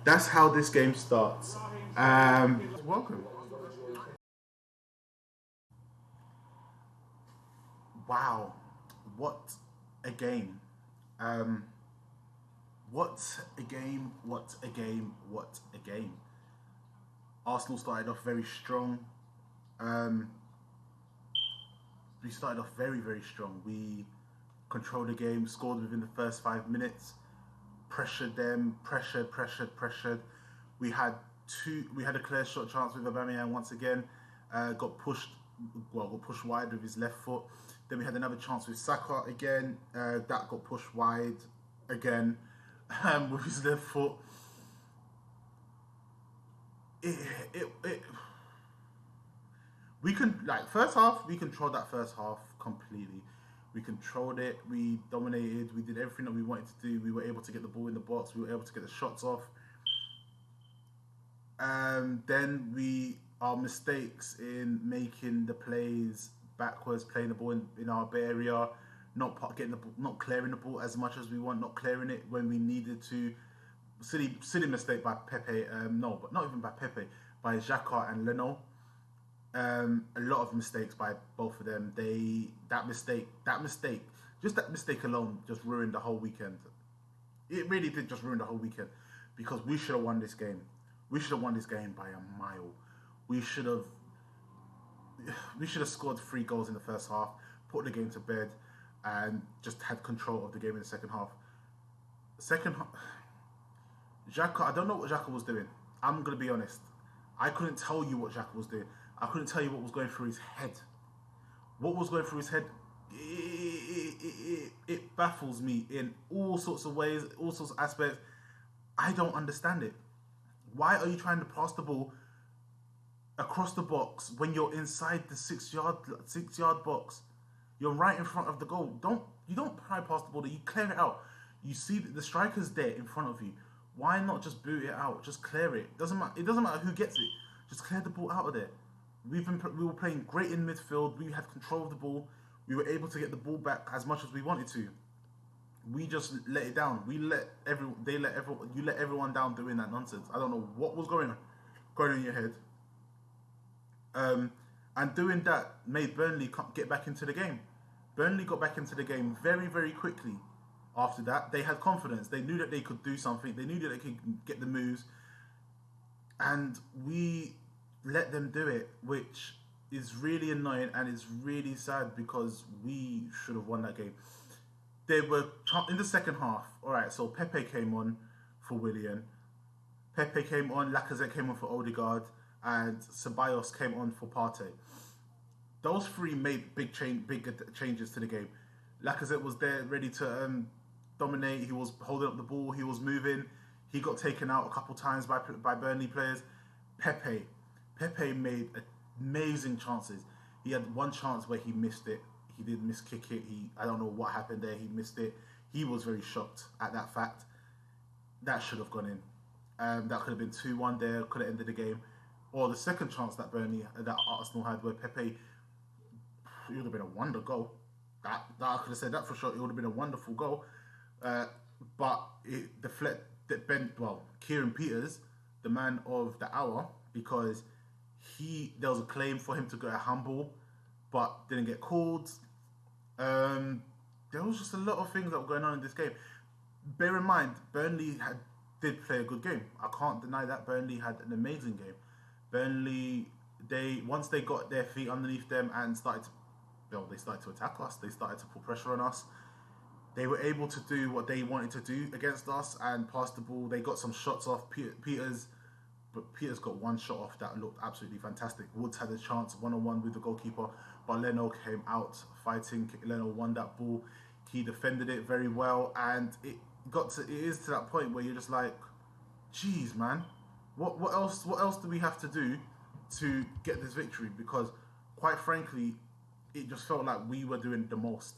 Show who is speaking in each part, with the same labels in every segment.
Speaker 1: That's how this game starts. Welcome. Wow, what a game! Um, what a game! What a game! What a game! Arsenal started off very strong. Um, we started off very strong. We controlled the game, scored within the first 5 minutes, pressured them, pressured. We had we had a clear shot chance with Aubameyang once again. Got pushed, got pushed wide with his left foot. Then we had another chance with Saka again. That got pushed wide again with his left foot. It, it we can like first half we controlled that first half completely. We controlled it, we dominated, we did everything that we wanted to do. We were able to get the ball in the box, we were able to get the shots off. Then our mistakes in making the plays backwards, playing the ball in our area, not clearing the ball as much as we want, not clearing it when we needed to. Silly mistake by Pepe. No, but not even by Pepe, by Xhaka and Leno. A lot of mistakes by both of them. Just that mistake alone just ruined the whole weekend. It really did just ruin the whole weekend because we should have won this game. We should have won this game by a mile. We should have scored 3 goals in the first half, put the game to bed, and just had control of the game in the second half. Second half, Xhaka, I don't know what Xhaka was doing. I'm gonna be honest. I couldn't tell you what Xhaka was doing. I couldn't tell you what was going through his head. What was going through his head? It baffles me in all sorts of ways, all sorts of aspects. I don't understand it. Why are you trying to pass the ball across the box when you're inside the 6 yard box? You're right in front of the goal. You don't try pass the ball. You clear it out. You see that the striker's there in front of you. Why not just boot it out? Just clear it. It doesn't matter who gets it. Just clear the ball out of there. We were playing great in midfield. We had control of the ball. We were able to get the ball back as much as we wanted to. We just let it down. You let everyone down doing that nonsense. I don't know what was going in your head. And doing that made Burnley get back into the game. Burnley got back into the game very quickly. After that, they had confidence. They knew that they could do something. They knew that they could get the moves. And we let them do it, which is really annoying and it's really sad because we should have won that game. They were in the second half. All right, so Pepe came on for Willian. Pepe came on. Lacazette came on for Odegaard, and Ceballos came on for Partey. Those three made big changes to the game. Lacazette was there, ready to dominate. He was holding up the ball. He was moving. He got taken out a couple times by Burnley players. Pepe made amazing chances. He had one chance where he missed it. He did miss kick it. I don't know what happened there. He missed it. He was very shocked at that fact. That should have gone in. That could have been 2-1 there. Could have ended the game. Or the second chance that Arsenal had, where Pepe, it would have been a wonder goal. That I could have said that for sure. It would have been a wonderful goal. But it Kieran Peters, the man of the hour, because there was a claim for him to go a handball, but didn't get called. There was just a lot of things that were going on in this game. Bear in mind, Burnley did play a good game. I can't deny that. Burnley had an amazing game. Burnley, once they got their feet underneath them and started to attack us. They started to put pressure on us. They were able to do what they wanted to do against us and pass the ball. They got some shots off. Peters got one shot off that looked absolutely fantastic. Woods had a chance one-on-one with the goalkeeper, but Leno came out fighting. Leno won that ball. He defended it very well, and it is to that point where you're just like, geez, man, what else do we have to do to get this victory? Because quite frankly, it just felt like we were doing the most.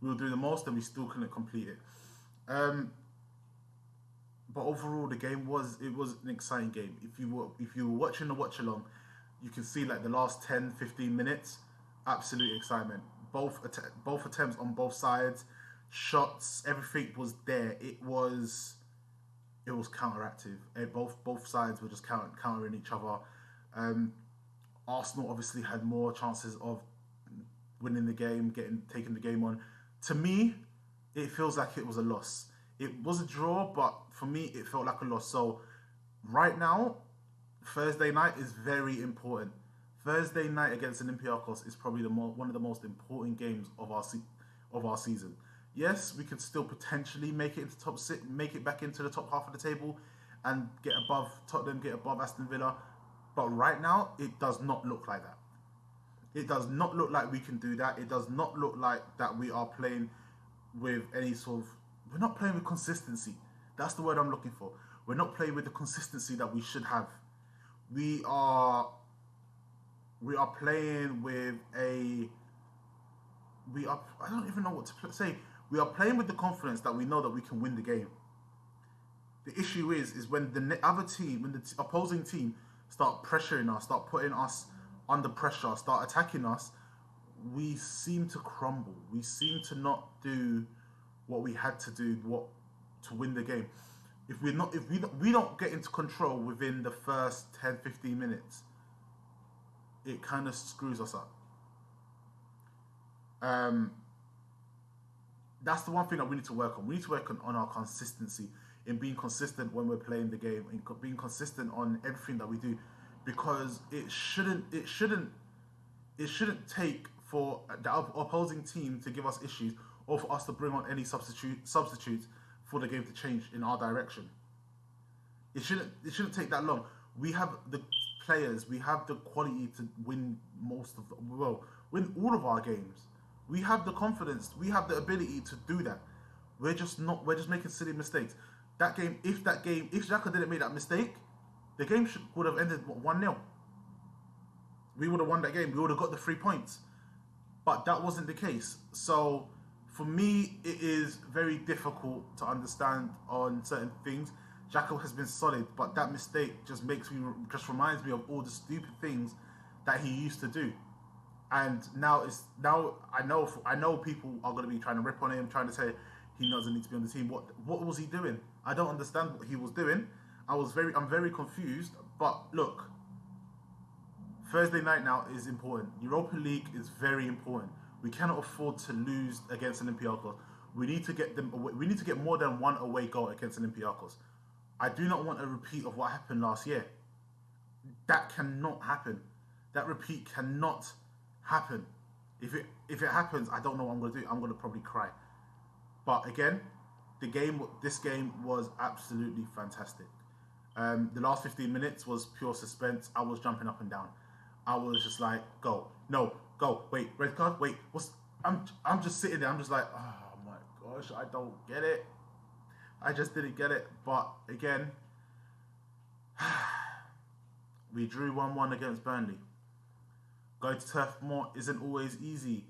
Speaker 1: We were doing the most, and we still couldn't complete it. But overall, the game was an exciting game. If you were watching the watch along, you can see like the last 10-15 minutes, absolute excitement. Both attempts on both sides, shots, everything was there. It was it was counteractive. Both sides were just countering each other. Arsenal obviously had more chances of winning the game, taking the game on. To me, it feels like it was a loss. It was a draw, but for me, it felt like a loss. So right now, Thursday night is very important. Thursday night against Olympiacos is probably one of the most important games of our season. Yes, we could still potentially make it into top six, make it back into the top half of the table, and get above Tottenham, get above Aston Villa. But right now, it does not look like that. It does not look like we can do that. It does not look like that we are playing with any sort of... We're not playing with consistency. That's the word I'm looking for. We're not playing with the consistency that we should have. We are playing with a... I don't even know what to say. We are playing with the confidence that we know that we can win the game. The issue is when the other team, when the opposing team start pressuring us, start putting us under pressure, start attacking us, we seem to crumble. We seem to not do what we had to do to win the game. If we don't get into control within the first 10-15 minutes, it kind of screws us up. That's the one thing that we need to work on. We need to work on our consistency, in being consistent when we're playing the game, in being consistent on everything that we do, because it shouldn't take for the opposing team to give us issues, or for us to bring on any substitutes for the game to change in our direction. It shouldn't take that long. We have the players, we have the quality to win win all of our games. We have the confidence, we have the ability to do that. We're just making silly mistakes. If Xhaka didn't make that mistake, the game would have ended 1-0. We would have won that game. We would have got the 3 points. But that wasn't the case. So for me, it is very difficult to understand on certain things. Xhaka has been solid, but that mistake just reminds me of all the stupid things that he used to do. And now I know people are going to be trying to rip on him, trying to say he doesn't need to be on the team. What was he doing? I don't understand what he was doing. I'm very confused. But look, Thursday night now is important. Europa League is very important. We cannot afford to lose against Olympiacos. We need to get them away. We need to get more than one away goal against Olympiacos. I do not want a repeat of what happened last year. That cannot happen. That repeat cannot happen. If it happens, I don't know what I'm going to do. I'm going to probably cry. But again, this game was absolutely fantastic. The last 15 minutes was pure suspense. I was jumping up and down. I was just like, go, no, go, wait, red card, wait, I'm just sitting there. I'm just like, oh my gosh, I don't get it. I just didn't get it. But again, we drew 1-1 against Burnley. Going to Turf Moor isn't always easy,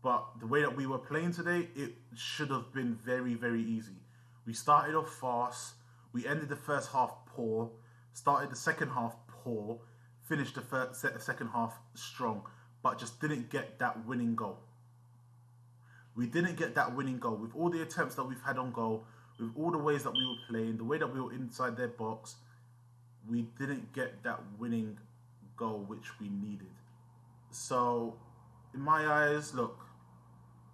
Speaker 1: but the way that we were playing today, it should have been very, very easy. We started off fast. We ended the first half poor. Started the second half poor. Finished the second half strong, but just didn't get that winning goal. We didn't get that winning goal. With all the attempts that we've had on goal, with all the ways that we were playing, the way that we were inside their box, we didn't get that winning goal which we needed. So, in my eyes, look,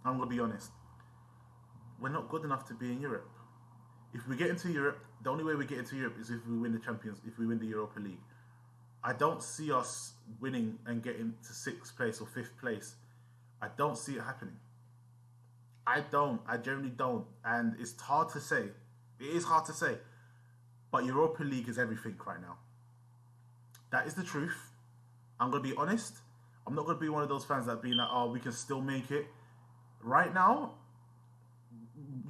Speaker 1: I'm going to be honest. We're not good enough to be in Europe. If we get into Europe, the only way we get into Europe is if we win if we win the Europa League. I don't see us winning and getting to 6th place or 5th place. I don't see it happening. I generally don't. And it's hard to say. It is hard to say. But Europa League is everything right now. That is the truth. I'm going to be honest. I'm not going to be one of those fans that being like, oh, we can still make it. Right now,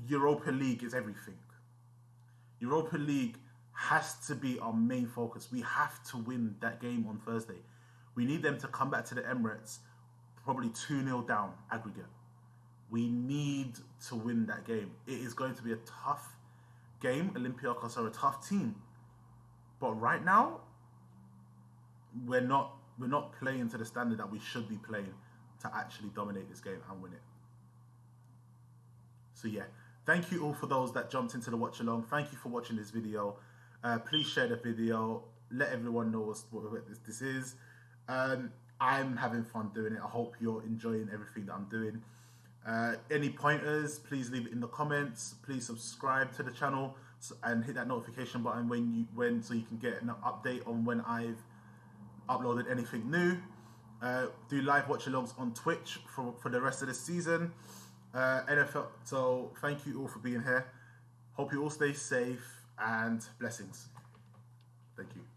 Speaker 1: Europa League is everything. Europa League has to be our main focus. We have to win that game on Thursday. We need them to come back to the Emirates probably 2-0 down aggregate. We need to win that game. It is going to be a tough game. Olympiacos are a tough team. But right now, we're not playing to the standard that we should be playing to actually dominate this game and win it. So yeah, Thank you all for those that jumped into the watch along. Thank you for watching this video. Please share the video. Let everyone know what this is. I'm having fun doing it. I hope you're enjoying everything that I'm doing. Any pointers, please leave it in the comments. Please subscribe to the channel and hit that notification button so you can get an update on when I've uploaded anything new. Do live watch alongs on Twitch for the rest of the season. NFL. So thank you all for being here. Hope you all stay safe and blessings. Thank you.